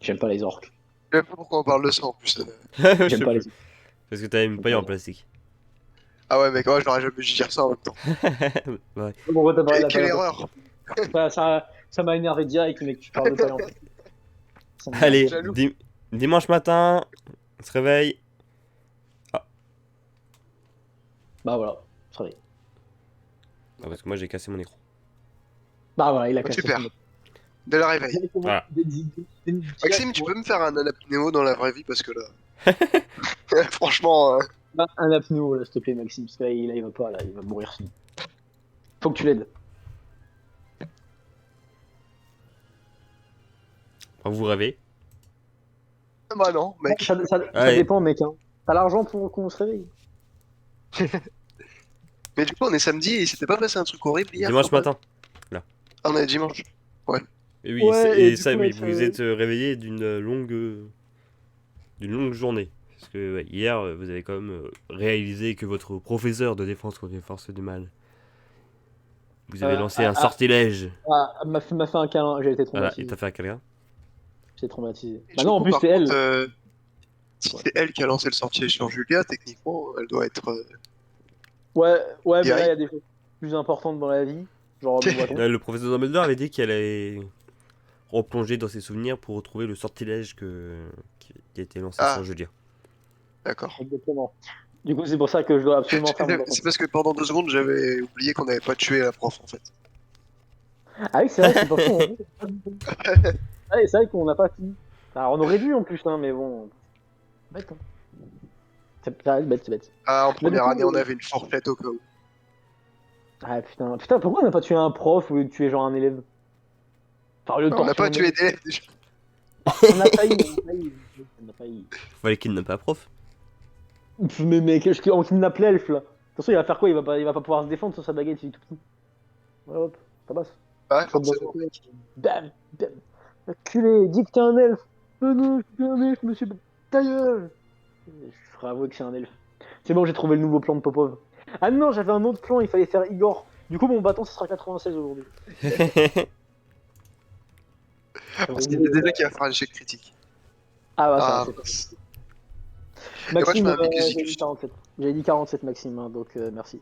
J'aime pas les orques. Je sais pas pourquoi on parle de ça en plus. Je J'aime sais pas les plus. Parce que t'avais une paille en plastique. Ah ouais, mec, ouais, j'aurais jamais dû dire ça en même temps. Ouais. Bon, t'as parlé de la Quelle paille en erreur! plastique. Ça m'a énervé direct, mec, tu parles de paille en plastique. Ça m'énerve. Allez, Jaloux. dimanche matin, on se réveille. Ah, Bah voilà, ça va. ah, parce que moi j'ai cassé mon écran. Bah voilà, il a Oh, cassé super. son Dès le réveil. Voilà. Maxime, tu peux me faire un anapnéo dans la vraie vie parce que là. Franchement. Un apnéo, là, s'il te plaît, Maxime, parce que là, il va pas, là, il va mourir sinon. Faut que tu l'aides. Vous rêvez. Bah non, mec. Ça Allez. dépend, mec. Hein. T'as l'argent pour qu'on se réveille. Mais du coup, on est samedi et il s'était pas passé un truc horrible hier? Dimanche quand même matin. Ah, on est dimanche. Ouais. Et oui, Ouais, et et du ça, coup, oui, mec, vous êtes réveillé d'une longue journée. Parce que ouais, hier, vous avez quand même réalisé que votre professeur de défense contre les forces du mal vous avez lancé un sortilège. m'a fait un câlin, j'ai été Voilà, et traumatisé. t'as fait un câlin. J'ai traumatisé. Et Bah du non, en coup, plus, par c'est elle. contre, si c'est elle qui a lancé le sortilège sur Julia, techniquement, elle doit être. Ouais, mais là, il y Guérie. a des choses plus importantes dans la vie. Genre mon bâton. Le professeur Dumbledore avait dit qu'elle allait replonger dans ses souvenirs pour retrouver le sortilège qui a été lancé Ah, sur Julia. d'accord. Exactement. Du coup, c'est pour ça que je dois absolument faire mon bâton. C'est parce que pendant 2 secondes, j'avais oublié qu'on n'avait pas tué la prof en fait. Ah oui, c'est vrai, c'est pas faux. Hein. Ah, et c'est vrai qu'on n'a pas fini. Alors, on aurait dû en plus, hein, mais bon. Bête, hein. C'est bête, c'est bête. Ah, en Mais du première coup, année, on avait une fourchette au cas où. Ah putain, pourquoi on n'a pas tué un prof au lieu de tuer genre un élève? Enfin, au lieu de On n'a torcher pas un tué élève. d'élèves déjà. On a failli, on a failli. Fallait qu'il n'ait pas prof. Mais mec, on kidnappe l'elfe là. De toute façon, il va faire quoi? Il va pas pouvoir se défendre sur sa baguette, il est tout petit. Ouais, hop, ça passe. Ouais, Hop, dans forcément. sa tête. Bam, bam. Enculé, dis que t'es un elfe. Non, je suis un elfe, monsieur. Ta gueule. Je ferai avouer que c'est un elfe. C'est bon, j'ai trouvé le nouveau plan de Popov. Ah non, j'avais un autre plan, il fallait faire Igor. Du coup, mon bâton, ce sera 96 aujourd'hui. Parce qu'il y a déjà qui va faire un échec critique. Ah bah ça, Ah, c'est pas mince. mal. Et moi, je Maxime, mets un Big j'avais dit Execution. 47. J'avais dit 47, Maxime, hein, donc merci.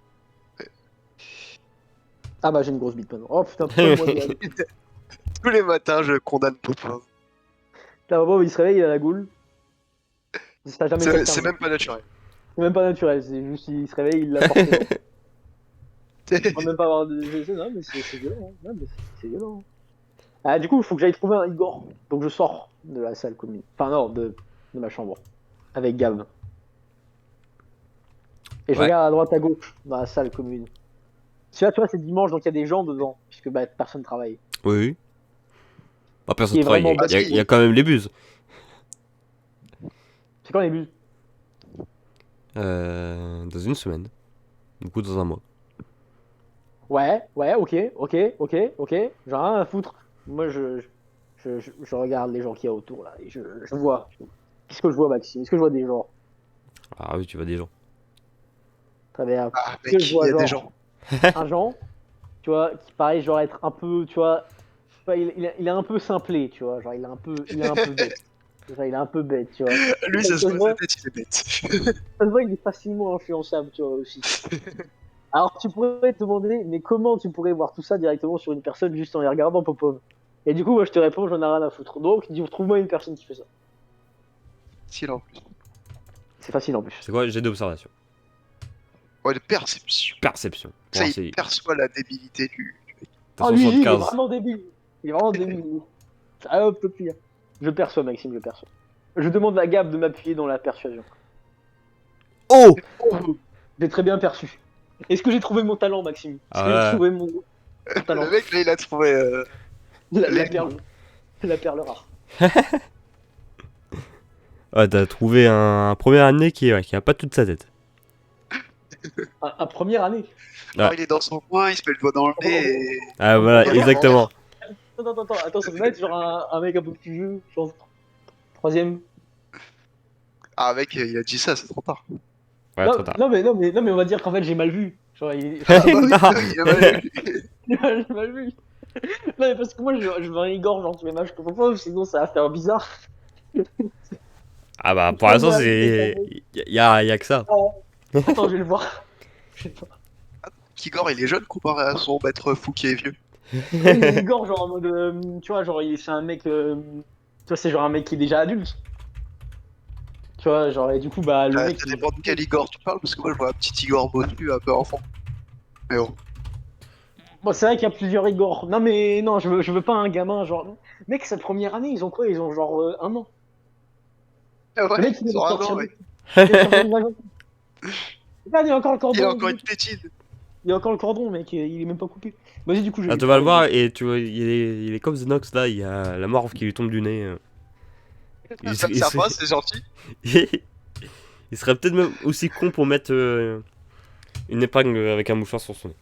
Ouais. Ah bah j'ai une grosse bite maintenant. Oh putain, pourquoi moi direct. Tous les matins, je condamne Popov. Là, Bobo, il se réveille, il a la goule. Ça a jamais fait C'est même pas naturel. C'est même pas naturel, c'est juste il se réveille, il l'a forcément. On va même pas avoir de. Non, mais c'est violent. Hein. Non, mais c'est violent. Ah, du coup, il faut que j'aille trouver un Igor. Donc je sors de la salle commune. Enfin, non, de ma chambre. Avec Gab. Et je Ouais. regarde à droite à gauche dans la salle commune. Tu vois, c'est dimanche, donc il y a des gens dedans. Puisque bah, personne travaille. Oui, oui. Bah, personne Qui est travaille. vraiment Il y a quand même les buses. C'est quand les buts? Dans une semaine. Du coup, dans un mois. Ouais, ok. J'ai rien à foutre. Moi, je regarde les gens qu'il y a autour, là. Et je vois. Qu'est-ce que je vois, Maxime? Est-ce que je vois des gens? Ah oui, tu vois des gens. Très bien. Ah, Est-ce que mec, je il vois y a des genre gens. un Jean, tu vois, qui paraît genre être un peu, tu vois, il est un peu simplé, tu vois, genre il est un peu bête. Genre, il est un peu bête, tu vois. Lui, ça se voit, sa tête, il est bête. Ça se voit qu'il est facilement influençable, tu vois, aussi. Alors tu pourrais te demander, mais comment tu pourrais voir tout ça directement sur une personne juste en les regardant, Popov? Et du coup, moi je te réponds, j'en ai rien à foutre. Donc, trouve-moi une personne qui fait ça. Si, là, en plus. C'est facile en plus. C'est quoi? J'ai d'observation. Ouais, de perception. Perception. Pour Ça, voir il si perçoit la débilité du mec. Oh, t'as lui, il est 75. vraiment débile. Il est vraiment débile. Ah, hop, top, là. Je perçois, Maxime, je perçois. Je demande à Gab de m'appuyer dans la persuasion. Oh! Oh, j'ai très bien perçu. Est-ce que j'ai trouvé mon talent, Maxime? Est-ce que j'ai Ah ouais. trouvé mon talent? Le mec, là, il a trouvé. La les- perle. La perle rare. Ah, t'as trouvé un premier année qui a pas toute sa tête. Un première année. Alors, Ouais. il est dans son coin, il se met le doigt dans le nez et. Ah voilà, Regarde, exactement. Attends, ça doit être genre un mec un peu plus vieux, genre troisième. Ah, mec, il a dit ça, c'est trop tard. Ouais, trop tard. Non, mais on va dire qu'en fait j'ai mal vu. Genre, Ah, bah oui, Non. il a mal vu. j'ai mal vu. Non, mais parce que moi je veux un Igor, genre tous les matchs que Popov, sinon ça va faire bizarre. Ah bah, pour l'instant, c'est. Y a que ça. Attends, je vais le voir. Je vais le voir. Igor, il est jeune comparé à son maître fou qui est vieux. Oui, mais Igor, genre en mode. Tu vois, genre, c'est un mec. Tu vois, c'est genre un mec qui est déjà adulte. Tu vois, genre, et du coup, bah, le Ça mec. dépend de quel Igor tu parles, parce que moi je vois un petit Igor bottu un peu enfant. Mais bon. Bon, c'est vrai qu'il y a plusieurs Igor. Non, mais non, je veux pas un gamin, genre. Mec, cette première année, ils ont quoi? Ils ont genre 1 an. Ah Le ouais, mec, il ils vient sont de un sortir an, de. ouais. Il vient de sortir de vacances. Regarde, il y a encore le Il a cordon. encore une tétine. Il y a encore le cordon, mec, il est même pas coupé. Vas-y, du coup, je vais Ah, lui tu vas le parler. voir et tu vois, il est comme The Nox là, il y a la morve qui lui tombe du nez. Il, Ça me il sert pas, serait... c'est gentil. il serait peut-être même aussi con pour mettre une épingle avec un mouchoir sur son nez.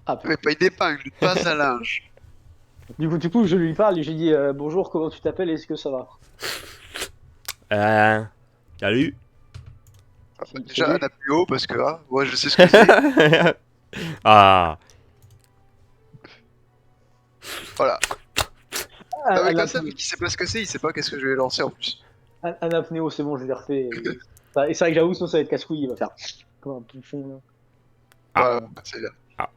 Ah, Mais pas une épingle, une passe à linge. du coup, je lui parle et j'ai dit bonjour, comment tu t'appelles, est-ce que ça va? Euh... Salut. Déjà, un plus haut, parce que moi je sais ce que c'est. Ah. Voilà. Ah, Non, mais comme ça, vu qu'il sait pas ce que c'est, il sait pas qu'est-ce que je vais lancer en plus. un apnéo, c'est bon, je l'ai refait. Et c'est vrai que j'avoue, sinon ça va être casse-couille, il va faire comme un bouffon. Là. Voilà, c'est bien. Ah,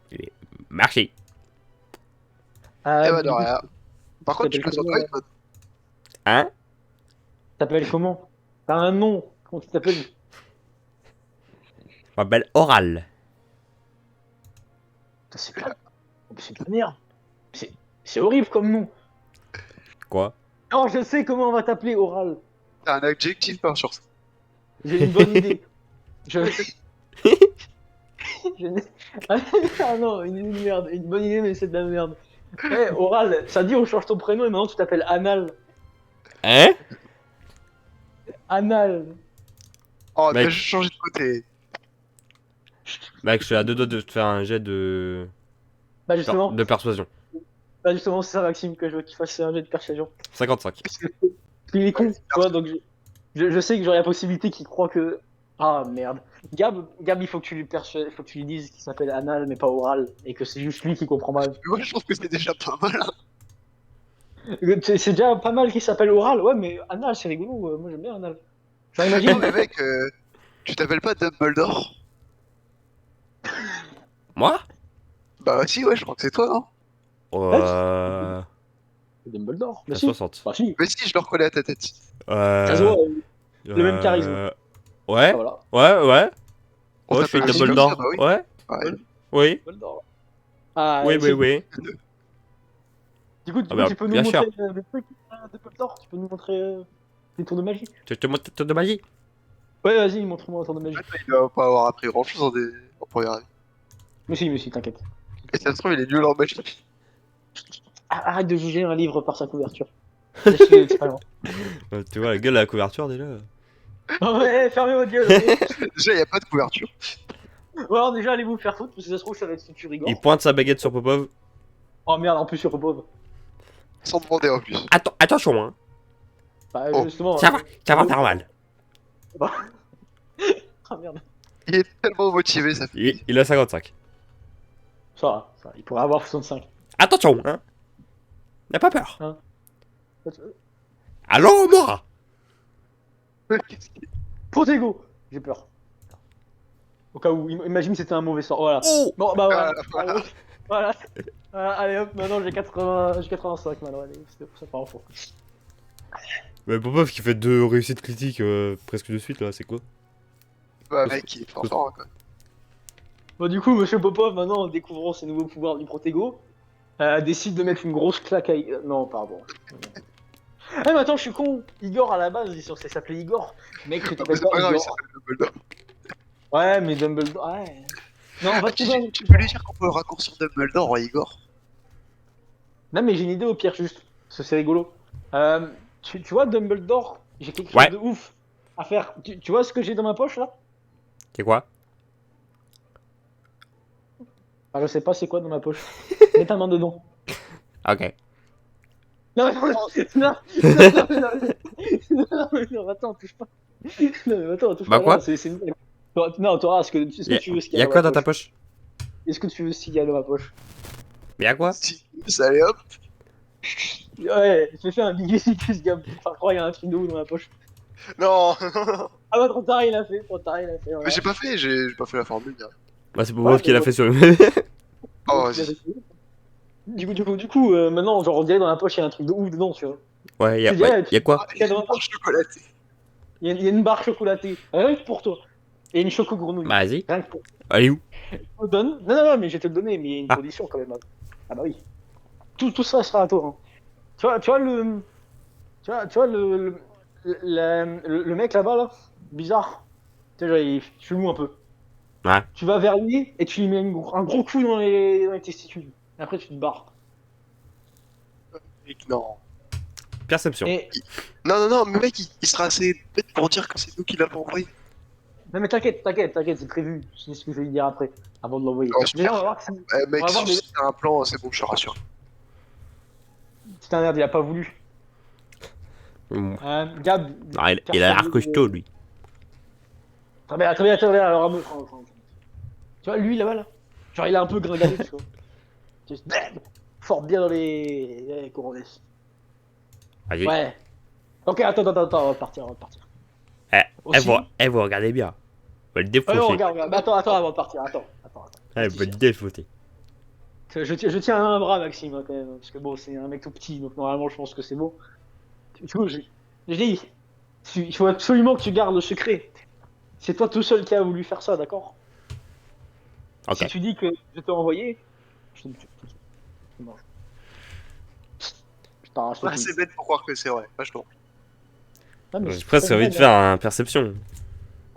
merci. Ah, Eh bah de du coup, rien. Par contre, tu t'appelles peux comment, s'entraîner, toi. Hein? t'appelles comment? T'as un nom, comment tu t'appelles? Je m'appelle Oral. C'est pas... C'est de la merde. C'est horrible comme nom. Quoi? Oh, je sais comment on va t'appeler, Oral. T'as un adjectif pas sur ça. J'ai une bonne idée. Je... je n'ai- Ah non, une merde. Une bonne idée, mais c'est de la merde. Eh, Oral, ça dit on change ton prénom et maintenant tu t'appelles Anal. Hein? Anal. Oh, Mec. t'as juste changé de côté. Mec, je suis à 2 doigts de te faire un jet de... Bah justement, persuasion. c'est ça Maxime que je veux qu'il fasse un jet de persuasion. 55. Parce qu'il est con, tu vois, donc je sais que j'aurais la possibilité qu'il croit que... Ah merde. Gab, il faut que tu lui faut que tu lui dises qu'il s'appelle Anal mais pas Oral et que c'est juste lui qui comprend mal. Mais moi, je trouve que c'est déjà pas mal. Hein. C'est déjà pas mal qu'il s'appelle Oral, ouais, mais Anal c'est rigolo, moi j'aime bien Anal. Genre imagine... Non, mais mec, tu t'appelles pas Dumbledore? Moi? Bah, si, ouais, je crois que c'est toi, non? Dumbledore, À bah si. 60. Bah si, Mais si, je le reconnais à ta tête. ça se voit, le même charisme. Ouais, Ah, voilà. ouais. On Ouais, je suis t'appelle aussi Dumbledore. comme ça, bah oui. Ouais, Ouais. oui. Dumbledore. Ah, Oui. Du coup, Ah bah, tu peux nous bien montrer sûr. des trucs de Dumbledore. Tu peux nous montrer des tours de magie. Tu te montres tes tours de magie? Ouais, vas-y, montre-moi un tour de magie. Il doit pas avoir appris grand chose en première année. Mais si, t'inquiète. Et ça se trouve, il est nul en magie. Arrête de juger un livre par sa couverture. C'est pas grave. Tu vois la gueule à la couverture déjà? Oh, ouais, fermez votre gueule. Ok. Déjà, il y a pas de couverture. Ou alors déjà, allez vous faire foutre, parce que ça se trouve, ça va être futur Igor. Il pointe sa baguette sur Popov. Oh merde, en plus sur pauvre. Sans demander en plus. Attention, hein. Bah, Oh. justement. Ça va faire mal. Ah merde. Il est tellement motivé, ça fait. Il a 55. Ça va, il pourrait avoir 65. Attention, hein. N'aie pas peur. Hein. Allons, moi. Qu'est-ce qu'il- Protego. J'ai peur. Au cas où, imagine que c'était un mauvais sort. Voilà. Oh. Bon, bah voilà. Voilà. Voilà. Allez hop, maintenant j'ai 85 maintenant. Allez, ça part en fond. Mais Popov qui fait 2 réussites critiques presque de suite là, c'est quoi? Bah, mec, il est fort, quoi. Bon, du coup, monsieur Popov, maintenant en découvrant ses nouveaux pouvoirs du Protego, décide de mettre une grosse claque à. Non, pardon. Eh, mais attends, je suis con. Igor à la base, il est censé s'appeler Igor. Mec, tu Ah, mais t'appelles c'est pas pas grave, il Igor. s'appelle Dumbledore. Ouais, mais Dumbledore. Ouais. Non, on va trouver. Tu peux lui dire qu'on peut raccourcir Dumbledore en Igor. Non, mais j'ai une idée au pire, juste. Parce que c'est rigolo. Tu vois, Dumbledore, j'ai quelque chose Ouais. de ouf à faire. Tu vois ce que j'ai dans ma poche là? C'est quoi? Ah, je sais pas c'est quoi dans ma poche. Mets ta main dedans. Ok. Non, non, non, attends, touche pas. Non, mais attends, touche Bah pas. quoi? Non, c'est une blague. Non, Torah, est-ce que tu veux ce qu'il Y'a dans quoi ma dans ta poche? poche? Est-ce que tu veux ce qu'il y a dans ma poche? Y'a quoi? Si, allez hop. Ouais, j'ai fait un bigusicus, gars. Enfin, je crois qu'il y a un truc de ouf dans la poche. Non. Ah bah, trop tard, il a fait, trop tard, il a fait. Mais Voilà. j'ai pas fait la formule, ni rien. Bah, c'est pour Ouais, voir ce qu'il a bon. fait sur lui-même. Oh, Il a vas-y. fait. Du coup, maintenant, genre, on dirait dans la poche, il y a un truc de ouf dedans, tu vois. Ouais, Je te dirais, y a quoi? Ah, il y a une barre chocolatée. Il y a une barre chocolatée, rien que pour toi. Et une choco grenouille. Bah, vas-y. Rien que pour Allez où? Je te le donne. Non, non, non, mais je vais te le donner, mais il y a une Ah. condition quand même. Ah bah oui. Tout ça sera à toi. Hein. Tu vois le. Tu vois le mec là-bas, là, bizarre. Tu sais, genre, il chelou un peu. Ouais. Tu vas vers lui et tu lui mets un gros coup dans les testicules. Et après, tu te barres. Mec, non. Perception. Et. Non, non, non, mais mec, il sera assez bête pour dire que c'est nous qui l'avons envoyé. Non, mais t'inquiète, c'est prévu. C'est ce que je vais lui dire après, avant de l'envoyer. Ouais, super. Déjà, on va voir si. Mec, On va voir si c'est un plan, c'est bon, je te rassure. Putain, merde, il a pas voulu. Gab. Ah, il a l'air costaud, lui. Très bien, très bien, très bien. Alors, Ramon, prends. Tu vois, lui là-bas, là. Genre, il a un peu gringalé, tu vois. Juste, bam, fort bien dans les couronnes. Vas-y. Ouais. Ok, attends, on va partir. Aussi. Vous regardez bien. On va le Ouais, défoncer. regarde. Bah, attends, avant de partir, attends. Ouais, on va le défoncer. Je tiens à un bras, Maxime, hein, quand même. Parce que bon, c'est un mec tout petit, donc normalement, je pense que c'est bon. Du coup, j'ai dit, il faut absolument que tu gardes le secret. C'est toi tout seul qui a voulu faire ça, d'accord? Ok. Si tu dis que je t'ai envoyé, je te mange. Putain, je te Ouais, tue. c'est bête pour croire que c'est vrai. Vachement. Ah, mais J'ai c'est presque très envie vrai, de là. faire un perception.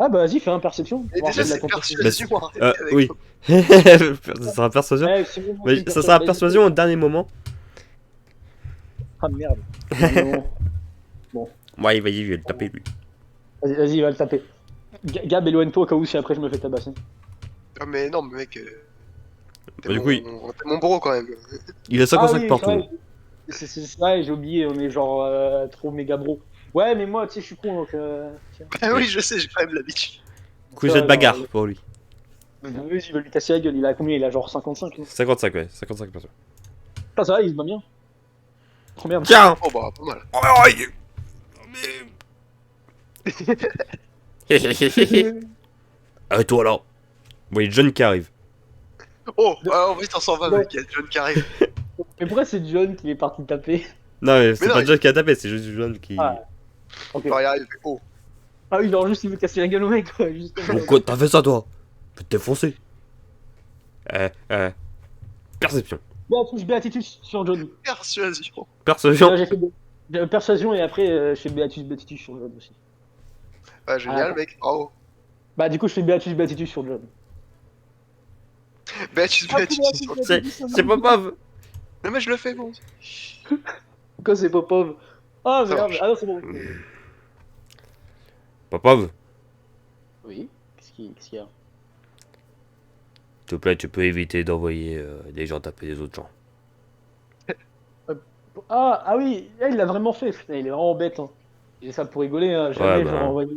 Ah bah vas-y, fais un perception. Et Voir déjà, si c'est la compétition. persuasion. arrêtez avec Oui. Ça sera persuasion. Ouais, c'est bon, Mais c'est une ça sera personne- persuasion au dernier moment. Ah merde. Bon. Ouais, vas-y, je vais le taper, lui. Vas-y, va le taper. Gab, éloigne-toi au cas où si après je me fais tabasser. Ah, mais non, mais mec, t'es Bah, du coup, mon bro quand même. il a 55 oui, partout. c'est vrai, j'ai oublié, on est genre trop méga bro. Ouais, mais moi, tu sais, je suis con donc. Tiens. Ah oui, je sais, j'ai quand même l'habitude. Du coup, j'ai de bagarre pour lui. Vas-y, il veut lui casser la gueule, il a combien? Il a genre 55. Non 55, ouais, 55 personnes. Putain, ça va, il se bat bien. Trop bien. Tiens! Oh bah, pas mal. Toi là. Bon, il y a John qui arrive. Oh, alors vite, on s'en va, mec, il y a John qui arrive. Mais pourquoi c'est John qui est parti taper? Non, mais c'est non, pas il- John qui a tapé, c'est juste John qui. Ah, ok. Alors, il arrive, oh. Ah oui, genre juste il veut casser la gueule au mec, quoi. Juste comme ça. Pourquoi t'as fait ça, toi? Je vais te défoncer. Perception. Béatus sur John. Persuasion. Perception. J'ai fait persuasion et après je fais Béatus sur John aussi. Ouais, génial, Ah, mec, bravo. Bah du coup je fais Béatus sur John. Béatus, C'est pas Pov. Non, mais je le fais, bon. Quoi c'est Popov? Ah Ça merde, marche. ah non c'est bon. Popov, Oui, qu'est-ce qu'il y a? s'il te plaît, tu peux éviter d'envoyer des gens taper des autres gens. Ah oui, il l'a vraiment fait, putain, il est vraiment bête. Hein. Et ça pour rigoler, hein. Jamais Ouais, je bah, l'aurais envoyé.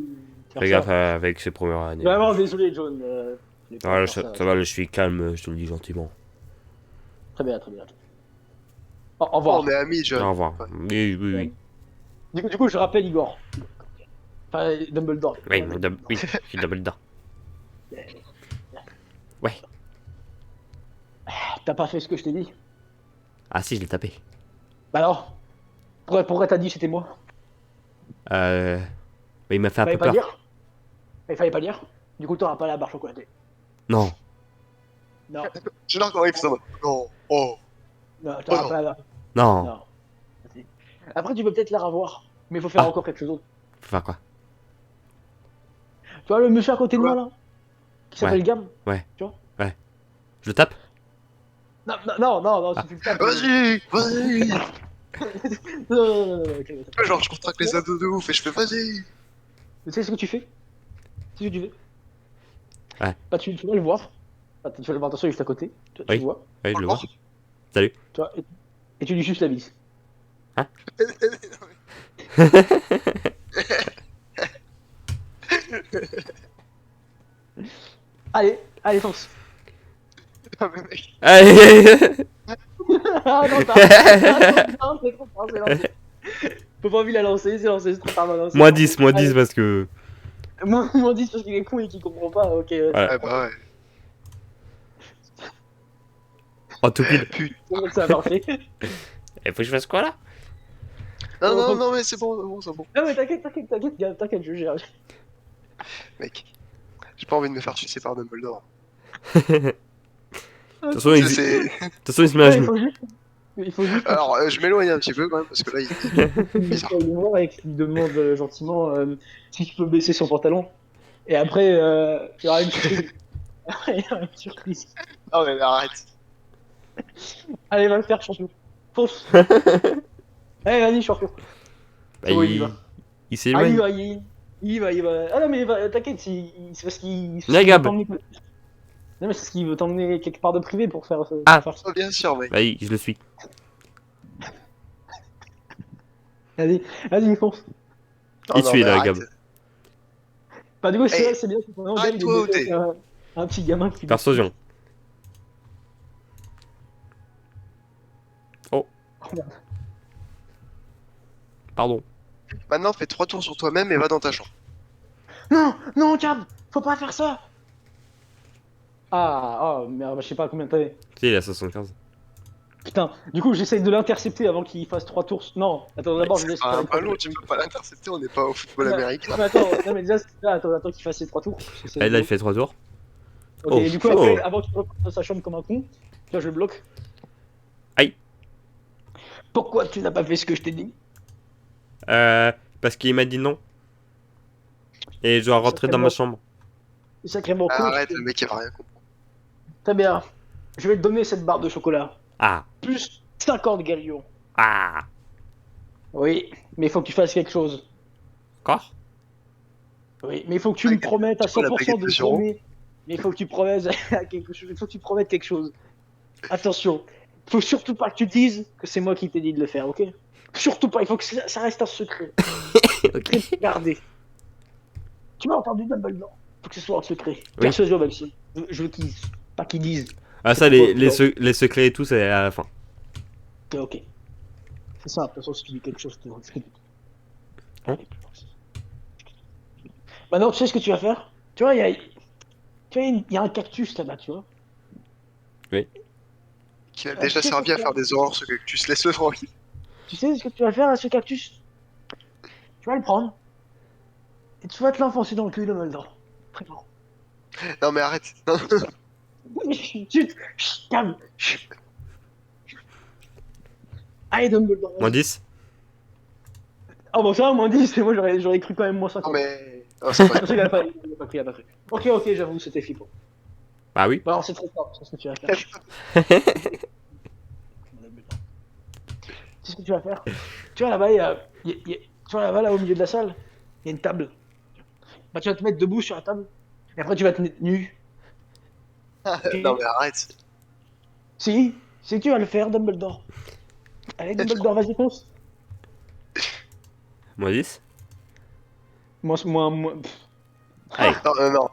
faire Fais ça. gaffe avec ses premières années. Vraiment désolé John. Je voulais pas Ouais, faire ça va, je suis calme, je te le dis gentiment. Très bien. Au revoir. On est amis, John. Au revoir. Ouais. Oui. Du coup je rappelle Igor. Enfin Dumbledore. Oui, je suis Dumbledore. Ouais. T'as pas fait ce que je t'ai dit? Ah si, je l'ai tapé. Bah alors pourquoi t'as dit c'était moi? Mais il m'a fait un Fallait peu pas peur. dire. Il fallait pas dire. Du coup t'auras pas la barre chocolatée. Non. Non, J'adore comment il fait ça. Non, oh. t'auras non. pas la barre. Non. Non. Après tu peux peut-être la revoir. Mais il faut faire encore quelque chose d'autre. Faut faire quoi? Tu vois le monsieur à côté de moi là? Qui s'appelle Ouais. Gam? Je le tape? Non, si tu le tapes. Vas-y. Non, ok. Genre, je contracte les ados de ouf et je fais vas-y. Tu sais ce que tu fais? Tu sais ce que tu fais? Ouais. Bah tu vas le voir. Attends, tu vas le voir, attention, juste à côté. Tu Oui. le vois. Oui, je le vois. Encore Salut. Tu vois, et tu lui suces la bise. Allez, fonce. Non, mais mec, Allez. Ah non, t'as. Non, c'est trop tard, c'est lancé. Faut pas envie de la lancer, c'est lancé, c'est trop tard maintenant. Moins 10 parce que. Moins 10 parce qu'il est con et qu'il comprend pas, ok. Voilà. Ah bah ouais. Oh, tout pile. Putain. Ça a parfait. Et faut que je fasse quoi là? Non, non, non, mais c'est bon, c'est bon. Non mais t'inquiète, gars, t'inquiète, je gère. Mec, j'ai pas envie de me faire sucer par Dumbledore. De toute façon, il C'est- se met à Ouais, genoux. il faut juste. Alors, je m'éloigne un petit peu quand même, parce que là, il... bizarre. Il voir et qu'il demande gentiment si tu peux baisser son pantalon. Et après, il y aura une surprise. Il y aura une surprise. Non, mais arrête. Allez, va le faire, champion. Fonce. Allez, vas-y, champion. Bah, Oh, il y va. il Ah, il s'éloigne. va, il va. Ah non, mais t'inquiète, c'est parce qu'il. Viens, Gab. Non, mais c'est parce qu'il veut t'emmener quelque part de privé pour faire. Ah. Pour faire ça. Oh, bien sûr, mec. Bah, je le suis. Vas-y, fonce. Non, Il non, suit, mais là, arrête. Gab. Bah, du coup, Hey, c'est bien. Gab, il est arrête-toi où déjà t'es. un petit gamin qui. Persuasion. Oh. Oh, merde. Pardon. Maintenant, fais 3 tours sur toi-même et va dans ta chambre. Non, non, Gab, faut pas faire ça. Ah, oh, merde, je sais pas combien t'avais. Tu sais, il a 75. Putain, du coup, j'essaye de l'intercepter avant qu'il fasse 3 tours. Non, attends, d'abord, je C'est laisse pas faire un les 3 ballon, tours. tu peux pas l'intercepter, on n'est pas au football Non, américain. mais attends, non, mais déjà, attends qu'il fasse ses 3 tours. Ah, là, il fait 3 tours. Ok, Oh, et du coup, oh. après, avant qu'il reprenne dans sa chambre comme un con, tu vois, je le bloque. Aïe. Pourquoi tu n'as pas fait ce que je t'ai dit? Parce qu'il m'a dit non. Et je dois rentrer dans ma chambre. C'est sacrément con. Arrête, le mec, il va rien comprendre. Très bien. Je vais te donner cette barre de chocolat. Ah. Plus 50 galions. Ah. Oui, mais il faut que tu fasses quelque chose. Encore? Oui, mais il faut que tu me Baguette- promettes à c'est quoi la 100% baguette de de Giro donner. Mais il faut que tu promettes à quelque chose. Il faut que tu promettes quelque chose. Attention, il faut surtout pas que tu dises que c'est moi qui t'ai dit de le faire, ok? Surtout pas, il faut que ça reste un secret. Ok. Regardez. Tu m'as entendu, Dumbledore? Faut que ce soit un secret. Persuasion, Maxime. Je veux qu'ils. Pas qu'ils disent. Ah, ça, les secrets et tout, c'est à la fin. Ok, ok. C'est ça, de toute façon, si tu dis quelque chose, tu dis. Hein? Maintenant, tu sais ce que tu vas faire? Tu vois, il y a un cactus là-bas, tu vois? Qui a déjà servi à faire des horreurs, ce que tu se laisses le tranquille. Tu sais ce que tu vas faire à ce cactus? Tu vas le prendre. Et tu vas te l'enfoncer dans le cul, Dumbledore. Très fort. Non, mais arrête. Non, Chut, chut, calme. Chut. Allez, Dumbledore. Moins vas-y. 10? Ah bon, ça va, moins 10, mais moi j'aurais cru quand même moins 50. non mais... Oh, c'est pas Je sais qu'il a pas pris, il a pas pris. Ok, j'avoue, c'était flippant. Bah oui. Bah alors c'est trop fort, c'est ce que tu vas faire. C'est ce que tu vas faire. Tu vois là-bas, tu vois là-bas, là au milieu de la salle, il y a une table. Bah tu vas te mettre debout sur la table, et après tu vas te mettre nu. Non, mais arrête. Si, c'est que tu vas le faire, Dumbledore. Allez, Dumbledore, vas-y, fonce. Moins 10? Moi. Allez. Non, non.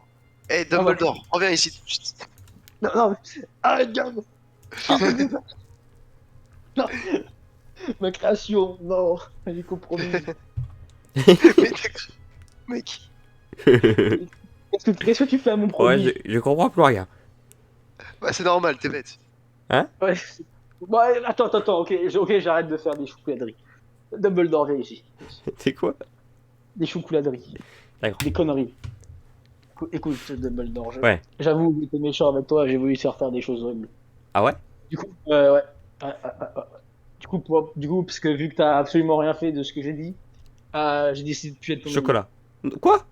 Hey, Dumbledore, reviens ici tout de suite. Non, arrête, Gab. Non. Ma création, non, elle est compromise. Mais mec, Qu'est-ce que tu fais à mon Ouais, produit? je comprends plus rien. bah c'est normal, t'es bête. Ouais. Bon, attends, ok, j'arrête de faire des choucouladries. Dumbledore, viens ici. C'est quoi? Des choucouladries. D'accord. Des conneries. Écoute, Dumbledore, Ouais. j'avoue que j'étais méchant avec toi, j'ai voulu te faire des choses horribles. Ah ouais? Du coup, ouais. Du coup, parce que vu que t'as absolument rien fait de ce que j'ai dit, j'ai décidé de plus être ton ami. Chocolat. Quoi?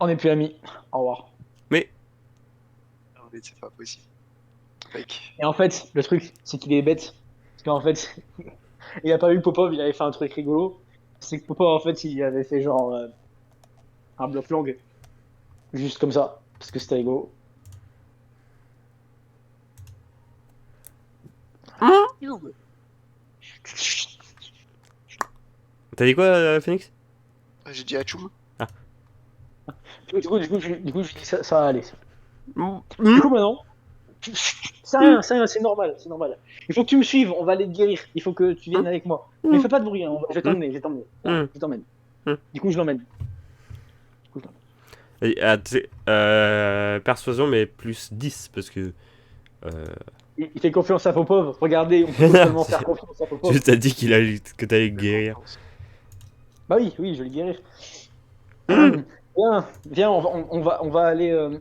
On n'est plus amis. Au revoir. Mais. Non, mais c'est pas possible. Mec. Et en fait, le truc, c'est qu'il est bête. Parce qu'en fait, il a pas vu Popov, il avait fait un truc rigolo. C'est que Popov, en fait, il avait fait genre un bloc long. Juste comme ça. Parce que c'était rigolo. T'as dit quoi, Phoenix? J'ai dit Hachoum. Du coup, je dis ça va aller. Hmm. Du coup, maintenant, C'est rien, c'est normal, c'est normal. Il faut que tu me suives, on va aller te guérir. Il faut que tu viennes avec moi. Mais fais pas de bruit, hein. Je vais t'emmener, je vais t'emmener. Hum. Je t'emmène. Hum. Du coup, je l'emmène. Et, tu sais, persuasion, mais plus 10, parce que. Il fait confiance à Popov. Regardez, on peut totalement faire confiance à Popov. Tu t'as dit que t'allais le guérir. Bah oui, oui, je vais le guérir. Viens, on va aller.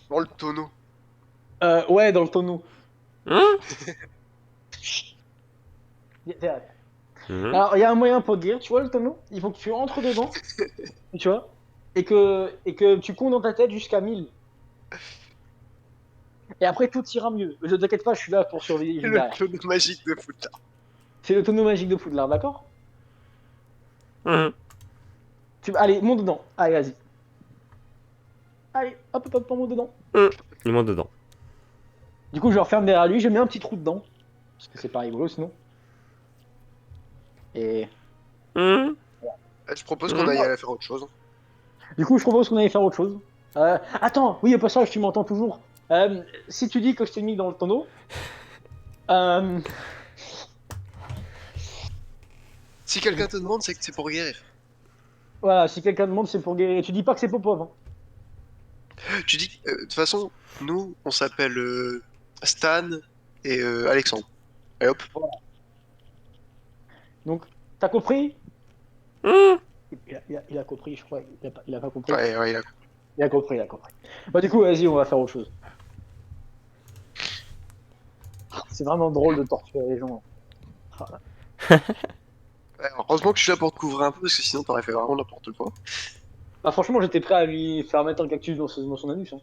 Dans le tonneau. Ouais, dans le tonneau. Hein? Viens. Alors, il y a un moyen pour te guérir, tu vois le tonneau? Il faut que tu entres dedans, tu vois, et que tu comptes dans ta tête jusqu'à 1000. Et après, tout ira mieux. Ne t'inquiète pas, je suis là pour surveiller. Le tonneau magique de Poudlard. C'est le tonneau magique de Poudlard, d'accord? Hum. Allez, monte dedans. Allez, vas-y. Allez, hop, on monte dedans. Il monte dedans. Du coup, je referme derrière lui, je mets un petit trou dedans. Parce que c'est pas rigolo sinon. Et. Je propose qu'on aille aller faire autre chose. Du coup, je propose qu'on aille faire autre chose. Attends, oui, au passage, tu m'entends toujours. Si tu dis que je t'ai mis dans le tonneau. Si quelqu'un te demande, c'est que c'est pour guérir. Voilà, si quelqu'un demande, c'est pour guérir. Tu dis pas que c'est Popov. Hein. Tu dis que, de toute façon, nous, on s'appelle Stan et Alexandre. Et hop. Voilà. Donc, t'as compris? Il a compris, je crois. Il a pas compris. Ouais, il a compris. Il a compris. Bah, du coup, vas-y, on va faire autre chose. C'est vraiment drôle de torturer les gens. Ouais, heureusement que je suis là pour te couvrir un peu, parce que sinon t'aurais fait vraiment n'importe quoi. Bah, franchement, j'étais prêt à lui faire mettre un cactus dans son anus. Hein.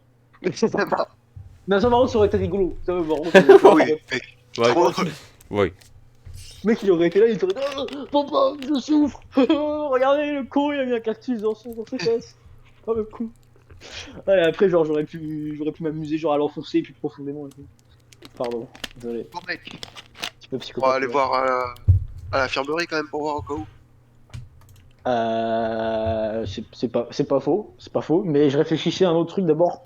C'est sympa. Mais ça, marrant, ça aurait été rigolo. Ça, Oui, mec. Ouais. Trop. Ouais. Le mec, il aurait été là, il aurait dit Papa, je souffre. Regardez, le con, il a mis un cactus dans ses fesses. Oh, le con. Ouais, après, genre, j'aurais pu m'amuser, genre, à l'enfoncer plus profondément. Et tout. Pardon, désolé. Bon, mec. Un petit peu On psychopathe. va aller voir à l'infirmerie quand même pour voir au cas où. C'est pas faux, mais je réfléchissais à un autre truc d'abord.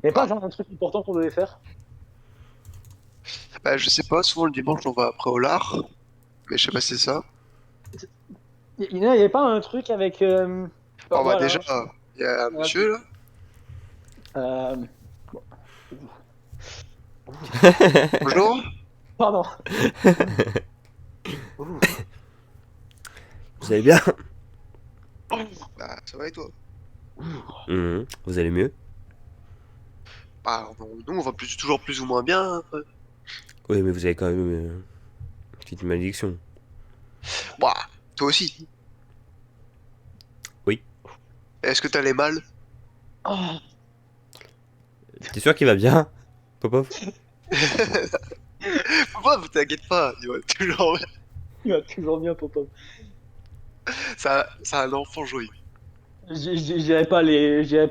Y'a pas genre un truc important qu'on devait faire? Bah, je sais pas, souvent le dimanche on va après au lard. Mais je sais pas si c'est ça. Il y avait pas un truc avec. Bon, bah, voilà. déjà, il y a un monsieur là. Euh... Bonjour. Pardon. Vous allez bien? Bah, ça va et toi? Vous allez mieux? Bah, nous on va toujours plus ou moins bien. Après. Oui, mais vous avez quand même une petite malédiction. Bah, toi aussi. Oui. Est-ce que t'as les mal? Oh. T'es sûr qu'il va bien, Popov? Pourquoi vous t'inquiète pas, il va toujours bien. Il va toujours bien, Popov. C'est un enfant joyeux. Je dirais pas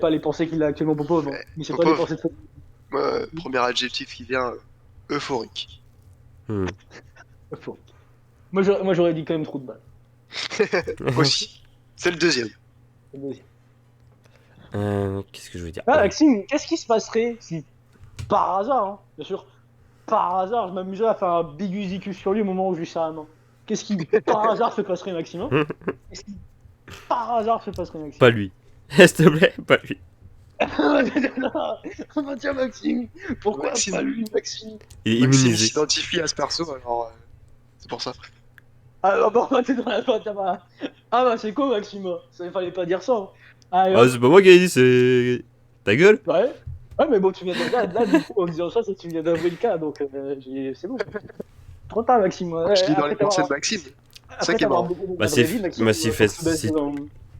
les pensées qu'il a actuellement, Popov. Hein. Mais c'est pas des Popov. pensées de. Moi, premier adjectif qui vient, euphorique. Moi, j'aurais dit quand même trop de balles. Aussi. C'est le deuxième. Qu'est-ce que je veux dire? Ah, Maxime, qu'est-ce qui se passerait si, par hasard, hein, bien sûr, par hasard, je m'amuserais à faire un bigusicus sur lui au moment où je lui serre la main? Qu'est-ce qui, par hasard, se passerait, Maxime? Hein? Qu'est-ce qui, par hasard, se passerait, Maxime? Pas lui. S'il te plaît, pas lui. Oh, tiens, Maxime, pourquoi Maxime. pas lui, Maxime? Il est Maxime immunisé. s'identifie à ce perso, alors c'est pour ça. Ah, bon, t'es dans la t'as pas. Ah, bah, c'est quoi, Maxime? Ça, fallait pas dire ça. Hein. Ah, Ah, c'est pas moi qui ai dit, c'est. Ta gueule? ouais. Ouais, mais bon, tu viens de. Là, du coup, en disant ça, c'est que tu viens d'avouer le cas, donc c'est bon. Trop tard, Maxime. Je lis dans les pensées de Maxime. C'est ça qui est marrant. Bah, si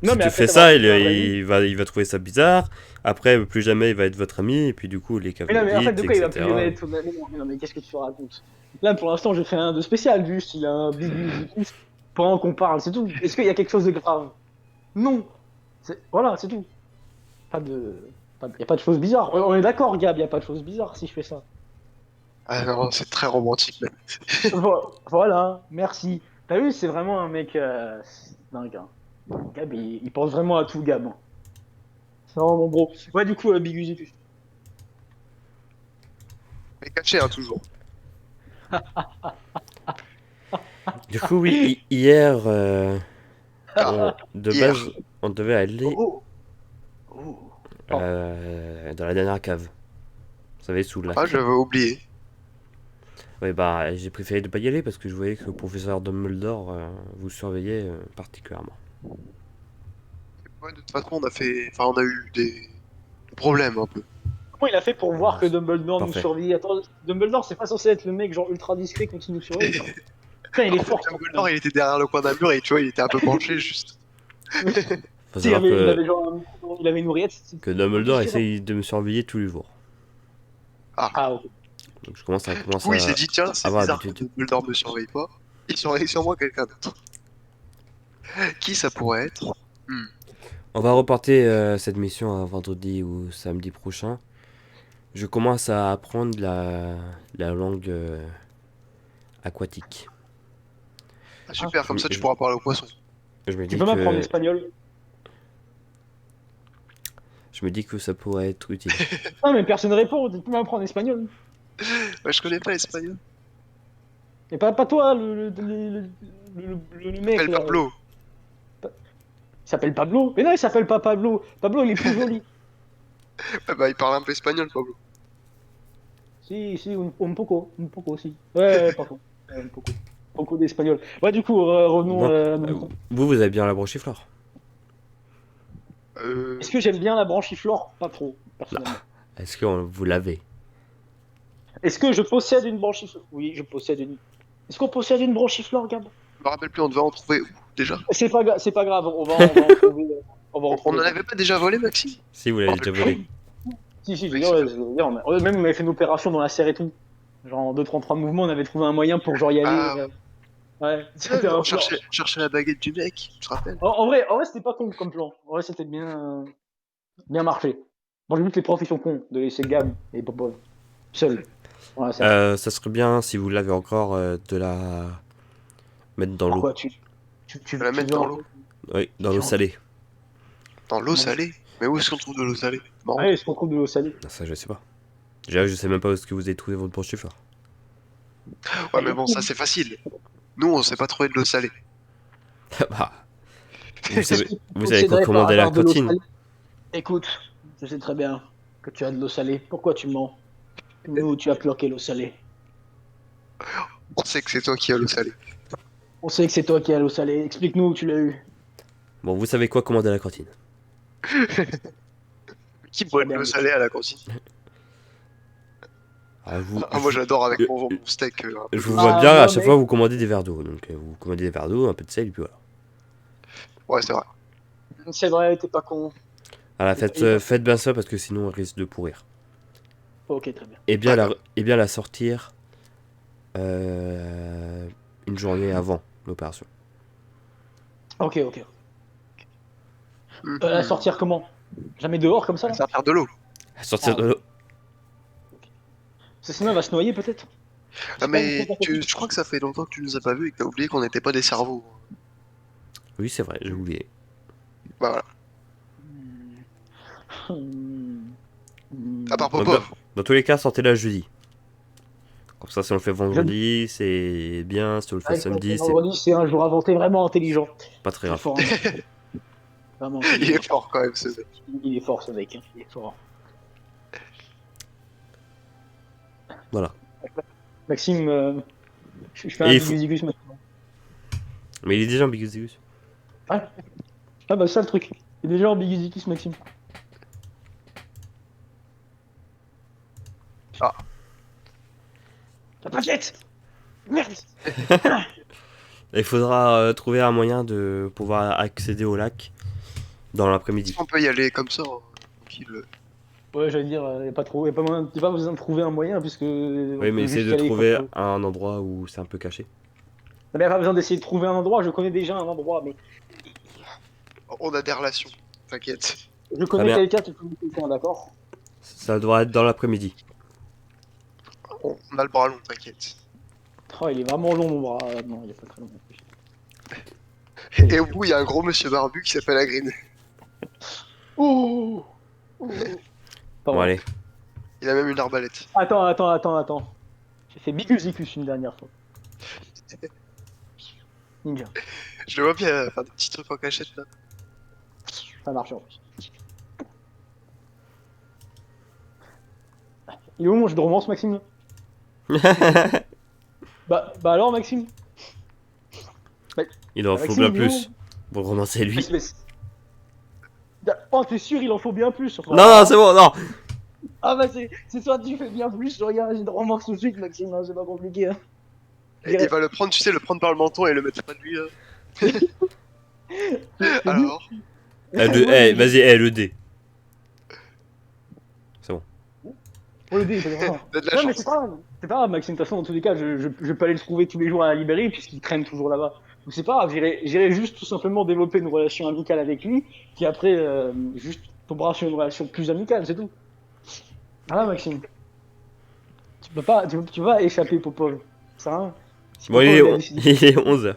Non, mais tu après fais t'avoir ça, dans la vraie vie- il va trouver ça bizarre. Après, plus jamais il va être votre ami. Et puis, du coup, les Mais non, mais en fait, cavaliers, de quoi il va plus etc. être. Mais non, mais qu'est-ce que tu racontes? Là, pour l'instant, j'ai fait un de spécial, juste. Il y a un big pendant qu'on parle, c'est tout. Est-ce qu'il y a quelque chose de grave? Non. Voilà, c'est tout. Pas de. Y a pas de choses bizarres. On est d'accord, Gab, y a pas de choses bizarres si je fais ça. Ah non, c'est très romantique même. Voilà, merci. T'as vu, c'est vraiment un mec dingue. Hein. Gab, il pense vraiment à tout, Gab. Hein. C'est vraiment bon. Ouais, du coup, Big Uzi. Mais caché, hein, toujours. Du coup, oui, hier, Ah, de hier. base, on devait aller Oh, oh. Oh. dans la dernière cave. Vous savez, sous le Ah, lac. j'avais oublié. Ouais, bah, j'ai préféré ne pas y aller parce que je voyais que le professeur Dumbledore vous surveillait particulièrement. Ouais, de toute façon, on a eu des problèmes un peu. Comment il a fait pour voir Ah, que Dumbledore nous parfait. surveillait? Attends, Dumbledore, c'est pas censé être le mec genre ultra discret quand il nous surveille. Putain, il est En fait, fort, ton Dumbledore, il était derrière le coin d'un mur et tu vois, il était un peu penché juste. Faut Il savoir avait, il avait genre il avait une oreillette. que Un peu Dumbledore sûr. essaye de me surveiller tous les jours. Ah, Ah, ok. Donc je du coup, il s'est dit, tiens, c'est avoir bizarre que l'habitude. Dumbledore me surveille pas. Il surveille sur moi quelqu'un d'autre. Qui ça pourrait être? Hmm. On va reporter cette mission à vendredi ou samedi prochain. Je commence à apprendre la langue aquatique. Ah, super, Je, comme me- ça tu je- pourras parler aux poissons. je me Tu dis peux m'apprendre que l'espagnol? ça pourrait être utile. Ah, mais personne répond. Tu peux m'apprendre l'espagnol? Ouais, je connais pas l'espagnol. Et pas toi, le mec Elle là. Pablo. Il s'appelle Pablo. Mais non, il s'appelle pas Pablo. Pablo, il est plus joli. Ah bah, il parle un peu espagnol, Pablo. Si, un poco aussi. Ouais, pas faux. Un poco. Un poco d'espagnol. Ouais, du coup, revenons Bon, à nos moutons. vous avez bien la brochiflore. Est-ce que j'aime bien la branchiflore? Pas trop, personnellement. Est-ce que vous l'avez? Est-ce que je possède une branchiflore? Oui, je possède une. Est-ce qu'on possède une branchiflore, Gab? Je me rappelle plus, on devait en trouver où déjà? C'est pas grave, on va en trouver. On va en On trouver. en avait pas déjà volé, Maxime? Si, vous Je me l'avez rappelle déjà volé. Si, Oui, ouais, c'est vrai. même on avait fait une opération dans la serre et tout. Genre, en 2-3 mouvements, on avait trouvé un moyen pour genre y aller. Ah, Ouais, ouais, c'était un on plan. cherchait la baguette du mec, tu te rappelles? En vrai, c'était pas con comme plan. En vrai, c'était bien marché. Bon, juste les profs, ils sont cons de laisser Gab et Popov seuls. Voilà, c'est Ça serait bien si vous l'avez encore de la mettre dans l'eau. pourquoi On va la tu mettre veux dans en... l'eau. Oui, dans l'eau salée. Dans l'eau salée? Mais où est-ce qu'on trouve de l'eau salée? Marrant. Ouais, est-ce qu'on trouve de l'eau salée? Ça, je sais pas. Déjà, je sais même pas où est-ce que vous avez trouvé votre brochiflore. Ouais, mais bon, ça c'est facile. Nous, on sait pas trouver de l'eau salée. Bah, Est-ce que tu vous avez posséderais par commandé la hasard de l'eau cantine. salée? Écoute, je sais très bien que tu as de l'eau salée. Pourquoi tu mens? Nous, tu as planqué l'eau salée. On sait que c'est toi qui as l'eau salée. On sait que c'est toi qui as l'eau salée. Explique-nous où tu l'as eu. Bon, vous savez quoi commander à la cantine. Qui boit de bien l'eau dit. salée à la cantine? Ah, Ah, moi j'adore avec je- mon steak. Un peu je vous d'eau. vois Ah, bien, à moi, chaque mec. fois, vous commandez des verres d'eau. Donc, vous commandez des verres d'eau, un peu de sel, et puis voilà. Ouais, c'est vrai. C'est vrai, t'es pas con. Voilà, Il est pas- faites bien ça parce que sinon, on risque de pourrir. Ok, très bien. Et bien la sortir une journée avant l'opération. Ok. Mhm. La sortir comment? Jamais dehors comme ça là? Ça va faire de l'eau. Sortir Ah. de l'eau. Parce que sinon elle va se noyer peut-être. Ah, mais je crois que ça fait longtemps que tu nous as pas vus et que t'as oublié qu'on n'était pas des cerveaux. Oui, c'est vrai, j'ai oublié. Bah voilà. À part Donc, Popov. dans tous les cas, sortez-la jeudi. Comme ça, si on le fait vendredi, c'est bien. Si on le fait samedi, c'est Vendredi, c'est un jour inventé vraiment intelligent. pas très Très grave. fort, hein. Vraiment Il intelligent. est fort quand même ce mec. Il est fort ce mec, hein. Il est fort. Voilà. Maxime, je fais Et un il faut- bigus maintenant. Mais il est déjà en Bigus. Ah bah ça le truc. Il est déjà en bigus Maxime. Ah. La paquette. Merde. Il faudra trouver un moyen de pouvoir accéder au lac dans l'après-midi. On peut y aller comme ça. Tranquille. Ouais, j'allais dire, y a pas besoin de trouver un moyen puisque. Oui, mais essayez de trouver un endroit où c'est un peu caché. Il n'y a pas besoin d'essayer de trouver un endroit, je connais déjà un endroit, mais On a des relations. T'inquiète. je connais bien. quelqu'un, tu connais quelqu'un, d'accord? Ça devra être dans l'après-midi. On a le bras long, t'inquiète. Oh, il est vraiment long mon bras. Non, il est pas très long. Et au bout, il y a un gros monsieur barbu qui s'appelle Agrine. Oh. Bon, allez. Il a même une arbalète. Attends. J'ai fait Bicusicus une dernière fois. Ninja. Je le vois bien faire des petits trucs en cachette là. Ça marche en plus. Il est où mon jeu de romance, Maxime? Bah alors, Maxime? Il en faut Maxime, bien il est où? plus pour romancer lui. Oh, t'es sûr, il en faut bien plus. Enfin, Non, c'est bon, non. Ah bah c'est soit tu fais bien plus, soit il y a un jeu de romance tout de suite, Maxime, hein, c'est pas compliqué. Hein. Il va le prendre, tu sais, le prendre par le menton et le mettre près de lui. Alors, Vas-y, le dé. Oh, le dé, c'est pas grave. t'as de la Non, mais chance. c'est pas grave, Maxime. De toute façon, dans tous les cas, je peux aller le trouver tous les jours à la librairie puisqu'il traîne toujours là-bas. Donc c'est pas grave, j'irai juste tout simplement développer une relation amicale avec lui, puis après, juste tombera sur une relation plus amicale, c'est tout. Voilà, Maxime. Tu peux pas échapper, Popov. Ça, hein. Si Bon, Popov, il a décidé. il est 11h.